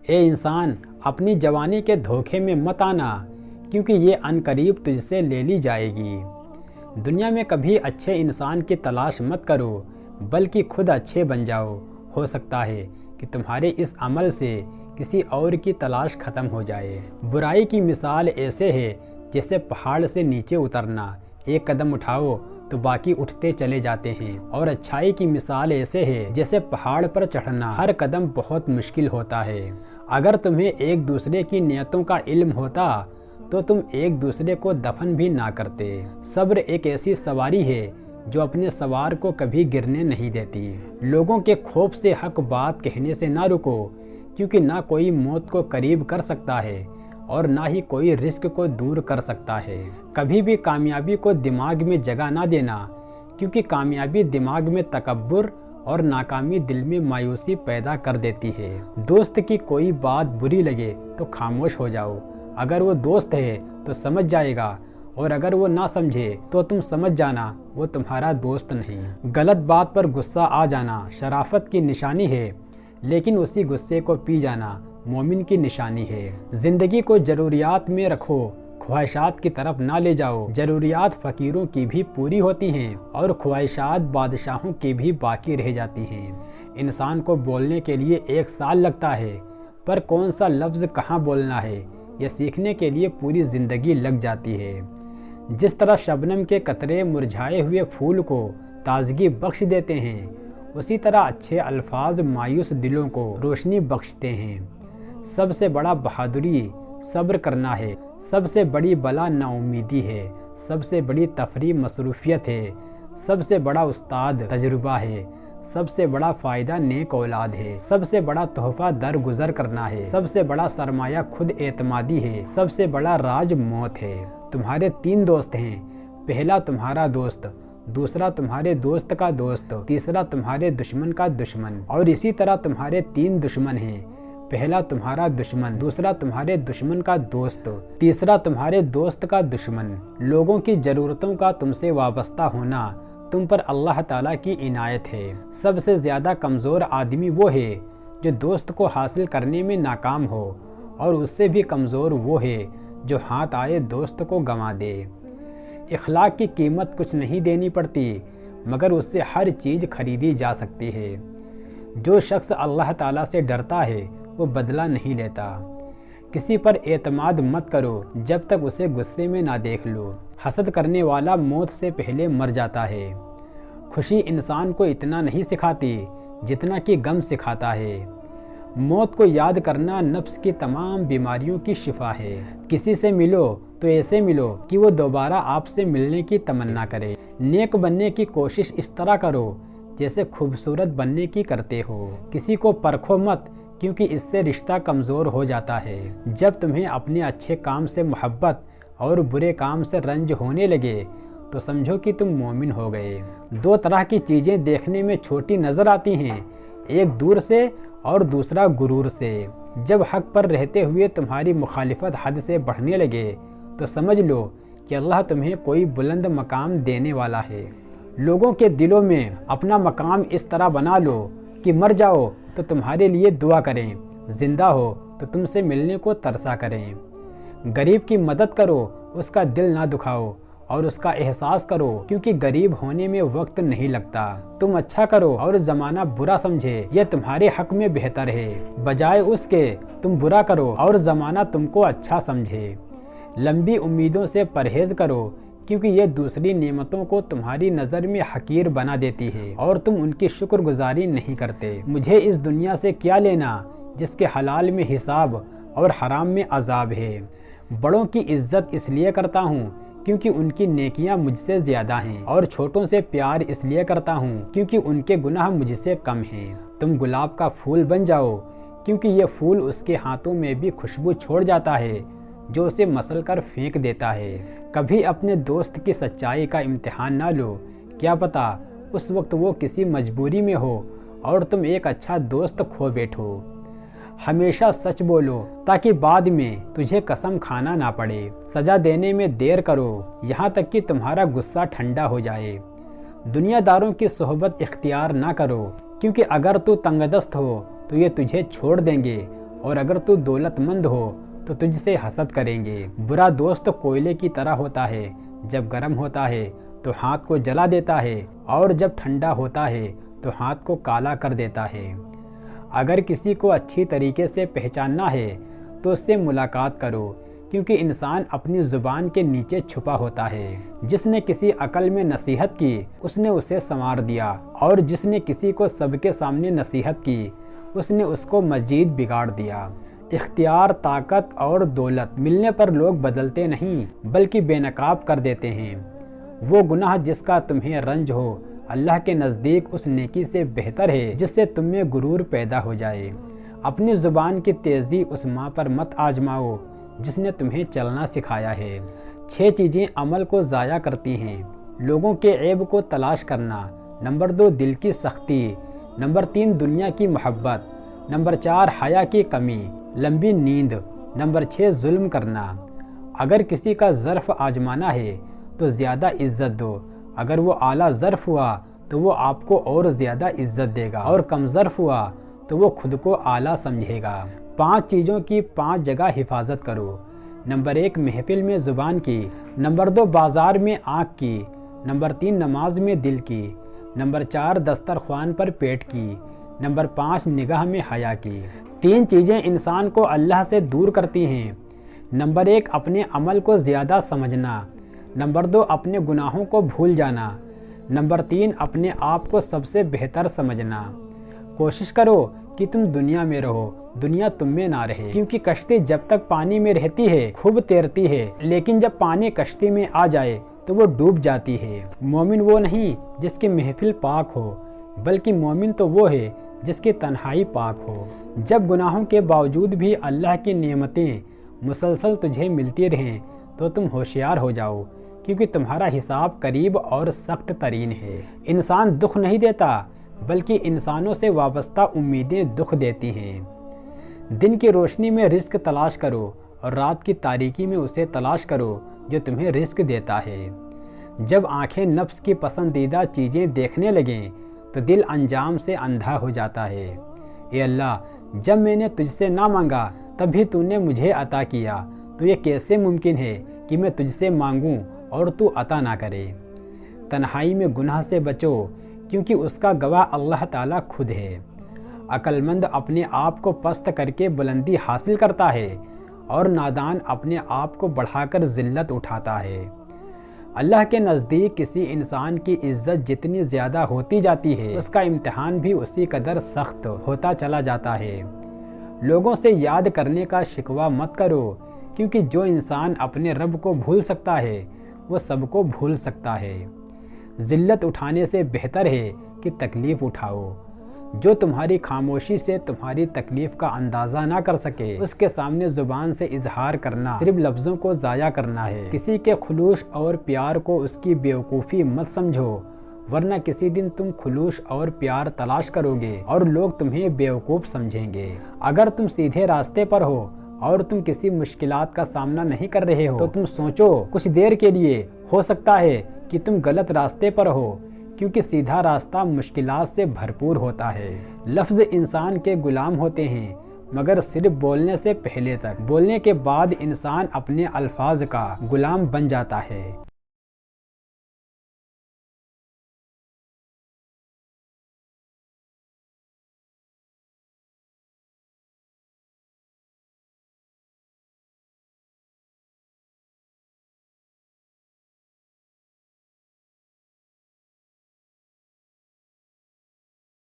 اے انسان، اپنی جوانی کے دھوکے میں مت آنا، کیونکہ یہ عنقریب تجھ سے لے لی جائے گی۔ دنیا میں کبھی اچھے انسان کی تلاش مت کرو، بلکہ خود اچھے بن جاؤ۔ ہو سکتا ہے کہ تمہارے اس عمل سے کسی اور کی تلاش ختم ہو جائے۔ برائی کی مثال ایسے ہے جیسے پہاڑ سے نیچے اترنا، ایک قدم اٹھاؤ تو باقی اٹھتے چلے جاتے ہیں، اور اچھائی کی مثال ایسے ہے جیسے پہاڑ پر چڑھنا، ہر قدم بہت مشکل ہوتا ہے۔ اگر تمہیں ایک دوسرے کی نیتوں کا علم ہوتا تو تم ایک دوسرے کو دفن بھی نہ کرتے۔ صبر ایک ایسی سواری ہے جو اپنے سوار کو کبھی گرنے نہیں دیتی۔ لوگوں کے خوف سے حق بات کہنے سے نہ رکو، کیونکہ نہ کوئی موت کو قریب کر سکتا ہے اور نہ ہی کوئی رزق کو دور کر سکتا ہے۔ کبھی بھی کامیابی کو دماغ میں جگہ نہ دینا، کیونکہ کامیابی دماغ میں تکبر اور ناکامی دل میں مایوسی پیدا کر دیتی ہے۔ دوست کی کوئی بات بری لگے تو خاموش ہو جاؤ، اگر وہ دوست ہے تو سمجھ جائے گا، اور اگر وہ نہ سمجھے تو تم سمجھ جانا وہ تمہارا دوست نہیں۔ غلط بات پر غصہ آ جانا شرافت کی نشانی ہے، لیکن اسی غصے کو پی جانا مومن کی نشانی ہے۔ زندگی کو ضروریات میں رکھو، خواہشات کی طرف نہ لے جاؤ۔ ضروریات فقیروں کی بھی پوری ہوتی ہیں اور خواہشات بادشاہوں کی بھی باقی رہ جاتی ہیں۔ انسان کو بولنے کے لیے 1 سال لگتا ہے، پر کون سا لفظ کہاں بولنا ہے یہ سیکھنے کے لیے پوری زندگی لگ جاتی ہے۔ جس طرح شبنم کے قطرے مرجھائے ہوئے پھول کو تازگی بخش دیتے ہیں، اسی طرح اچھے الفاظ مایوس دلوں کو روشنی بخشتے ہیں۔ سب سے بڑا بہادری صبر کرنا ہے، سب سے بڑی بلا نا امیدی ہے، سب سے بڑی تفریح مصروفیت ہے، سب سے بڑا استاد تجربہ ہے، سب سے بڑا فائدہ نیک اولاد ہے، سب سے بڑا تحفہ درگزر کرنا ہے، سب سے بڑا سرمایہ خود اعتمادی ہے، سب سے بڑا راج موت ہے۔ تمہارے 3 دوست ہیں، پہلا تمہارا دوست، دوسرا تمہارے دوست کا دوست، تیسرا تمہارے دشمن کا دشمن، اور اسی طرح تمہارے 3 دشمن ہیں، پہلا تمہارا دشمن، دوسرا تمہارے دشمن کا دوست، تیسرا تمہارے دوست کا دشمن۔ لوگوں کی ضرورتوں کا تم سے وابستہ ہونا تم پر اللہ تعالیٰ کی عنایت ہے۔ سب سے زیادہ کمزور آدمی وہ ہے جو دوست کو حاصل کرنے میں ناکام ہو، اور اس سے بھی کمزور وہ ہے جو ہاتھ آئے دوست کو گنوا دے۔ اخلاق کی قیمت کچھ نہیں دینی پڑتی، مگر اس سے ہر چیز خریدی جا سکتی ہے۔ جو شخص اللہ تعالیٰ سے ڈرتا ہے وہ بدلہ نہیں لیتا۔ کسی پر اعتماد مت کرو جب تک اسے غصے میں نہ دیکھ لو۔ حسد کرنے والا موت سے پہلے مر جاتا ہے۔ خوشی انسان کو اتنا نہیں سکھاتی جتنا کہ غم سکھاتا ہے۔ موت کو یاد کرنا نفس کی تمام بیماریوں کی شفا ہے۔ کسی سے ملو تو ایسے ملو کہ وہ دوبارہ آپ سے ملنے کی تمنا کرے۔ نیک بننے کی کوشش اس طرح کرو جیسے خوبصورت بننے کی کرتے ہو۔ کسی کو پرکھو مت، کیونکہ اس سے رشتہ کمزور ہو جاتا ہے۔ جب تمہیں اپنے اچھے کام سے محبت اور برے کام سے رنج ہونے لگے تو سمجھو کہ تم مومن ہو گئے۔ 2 طرح کی چیزیں دیکھنے میں چھوٹی نظر آتی ہیں، ایک دور سے اور دوسرا غرور سے۔ جب حق پر رہتے ہوئے تمہاری مخالفت حد سے بڑھنے لگے تو سمجھ لو کہ اللہ تمہیں کوئی بلند مقام دینے والا ہے۔ لوگوں کے دلوں میں اپنا مقام اس طرح بنا لو کہ مر جاؤ تو تمہارے لیے دعا کریں، زندہ ہو تو تم سے ملنے کو ترسا کریں۔ غریب کی مدد کرو، اس کا دل نہ دکھاؤ اور اس کا احساس کرو، کیونکہ غریب ہونے میں وقت نہیں لگتا۔ تم اچھا کرو اور زمانہ برا سمجھے، یہ تمہارے حق میں بہتر ہے، بجائے اس کے تم برا کرو اور زمانہ تم کو اچھا سمجھے۔ لمبی امیدوں سے پرہیز کرو، کیونکہ یہ دوسری نعمتوں کو تمہاری نظر میں حقیر بنا دیتی ہے اور تم ان کی شکر گزاری نہیں کرتے۔ مجھے اس دنیا سے کیا لینا جس کے حلال میں حساب اور حرام میں عذاب ہے۔ بڑوں کی عزت اس لیے کرتا ہوں کیونکہ ان کی نیکیاں مجھ سے زیادہ ہیں، اور چھوٹوں سے پیار اس لیے کرتا ہوں کیونکہ ان کے گناہ مجھ سے کم ہیں۔ تم گلاب کا پھول بن جاؤ، کیونکہ یہ پھول اس کے ہاتھوں میں بھی خوشبو چھوڑ جاتا ہے جو اسے مسل کر پھینک دیتا ہے۔ کبھی اپنے دوست کی سچائی کا امتحان نہ لو، کیا پتہ اس وقت وہ کسی مجبوری میں ہو اور تم ایک اچھا دوست کھو بیٹھو۔ ہمیشہ سچ بولو تاکہ بعد میں تجھے قسم کھانا نہ پڑے۔ سزا دینے میں دیر کرو یہاں تک کہ تمہارا غصہ ٹھنڈا ہو جائے۔ دنیا داروں کی صحبت اختیار نہ کرو، کیونکہ اگر تو تنگ دست ہو تو یہ تجھے چھوڑ دیں گے، اور اگر تو دولت مند ہو تو تجھ سے حسد کریں گے۔ برا دوست کوئلے کی طرح ہوتا ہے، جب گرم ہوتا ہے تو ہاتھ کو جلا دیتا ہے اور جب ٹھنڈا ہوتا ہے تو ہاتھ کو کالا کر دیتا ہے۔ اگر کسی کو اچھی طریقے سے پہچاننا ہے تو اس سے ملاقات کرو، کیونکہ انسان اپنی زبان کے نیچے چھپا ہوتا ہے۔ جس نے کسی عقل میں نصیحت کی اس نے اسے سنوار دیا، اور جس نے کسی کو سب کے سامنے نصیحت کی اس نے اس کو مزید بگاڑ دیا۔ اختیار، طاقت اور دولت ملنے پر لوگ بدلتے نہیں بلکہ بے نقاب کر دیتے ہیں۔ وہ گناہ جس کا تمہیں رنج ہو اللہ کے نزدیک اس نیکی سے بہتر ہے جس سے تم میں غرور پیدا ہو جائے۔ اپنی زبان کی تیزی اس ماں پر مت آزماؤ جس نے تمہیں چلنا سکھایا ہے۔ 6 چیزیں عمل کو ضائع کرتی ہیں۔ لوگوں کے عیب کو تلاش کرنا، نمبر 2 دل کی سختی، نمبر 3 دنیا کی محبت، نمبر 4 حیا کی کمی، لمبی نیند، نمبر 6 ظلم کرنا۔ اگر کسی کا ظرف آزمانا ہے تو زیادہ عزت دو، اگر وہ اعلیٰ ظرف ہوا تو وہ آپ کو اور زیادہ عزت دے گا، اور کم ظرف ہوا تو وہ خود کو اعلیٰ سمجھے گا۔ 5 چیزوں کی 5 جگہ حفاظت کرو، نمبر 1 محفل میں زبان کی، نمبر 2 بازار میں آنکھ کی، نمبر 3 نماز میں دل کی، نمبر 4 دسترخوان پر پیٹ کی، نمبر 5 نگاہ میں حیا کی۔ 3 چیزیں انسان کو اللہ سے دور کرتی ہیں، نمبر 1 اپنے عمل کو زیادہ سمجھنا، نمبر 2 اپنے گناہوں کو بھول جانا، نمبر 3 اپنے آپ کو سب سے بہتر سمجھنا۔ کوشش کرو کہ تم دنیا میں رہو، دنیا تم میں نہ رہے، کیونکہ کشتی جب تک پانی میں رہتی ہے خوب تیرتی ہے، لیکن جب پانی کشتی میں آ جائے تو وہ ڈوب جاتی ہے۔ مومن وہ نہیں جس کی محفل پاک ہو، بلکہ مومن تو وہ ہے جس کی تنہائی پاک ہو۔ جب گناہوں کے باوجود بھی اللہ کی نعمتیں مسلسل تجھے ملتی رہیں تو تم ہوشیار ہو جاؤ، کیونکہ تمہارا حساب قریب اور سخت ترین ہے۔ انسان دکھ نہیں دیتا بلکہ انسانوں سے وابستہ امیدیں دکھ دیتی ہیں۔ دن کی روشنی میں رزق تلاش کرو اور رات کی تاریکی میں اسے تلاش کرو جو تمہیں رزق دیتا ہے۔ جب آنکھیں نفس کی پسندیدہ چیزیں دیکھنے لگیں تو دل انجام سے اندھا ہو جاتا ہے۔ اے اللہ، جب میں نے تجھ سے نہ مانگا تب بھی تو نے مجھے عطا کیا، تو یہ کیسے ممکن ہے کہ میں تجھ سے مانگوں اور تو عطا نہ کرے۔ تنہائی میں گناہ سے بچو، کیونکہ اس کا گواہ اللہ تعالیٰ خود ہے۔ عقل مند اپنے آپ کو پست کر کے بلندی حاصل کرتا ہے، اور نادان اپنے آپ کو بڑھا کر ذلت اٹھاتا ہے۔ اللہ کے نزدیک کسی انسان کی عزت جتنی زیادہ ہوتی جاتی ہے اس کا امتحان بھی اسی قدر سخت ہوتا چلا جاتا ہے۔ لوگوں سے یاد کرنے کا شکوہ مت کرو، کیونکہ جو انسان اپنے رب کو بھول سکتا ہے وہ سب کو بھول سکتا ہے۔ ذلت اٹھانے سے بہتر ہے کہ تکلیف اٹھاؤ۔ جو تمہاری خاموشی سے تمہاری تکلیف کا اندازہ نہ کر سکے اس کے سامنے زبان سے اظہار کرنا صرف لفظوں کو ضائع کرنا ہے۔ کسی کے خلوص اور پیار کو اس کی بیوقوفی مت سمجھو، ورنہ کسی دن تم خلوص اور پیار تلاش کرو گے اور لوگ تمہیں بیوقوف سمجھیں گے۔ اگر تم سیدھے راستے پر ہو اور تم کسی مشکلات کا سامنا نہیں کر رہے ہو تو تم سوچو، کچھ دیر کے لیے ہو سکتا ہے کہ تم غلط راستے پر ہو، کیونکہ سیدھا راستہ مشکلات سے بھرپور ہوتا ہے۔ لفظ انسان کے غلام ہوتے ہیں، مگر صرف بولنے سے پہلے تک، بولنے کے بعد انسان اپنے الفاظ کا غلام بن جاتا ہے۔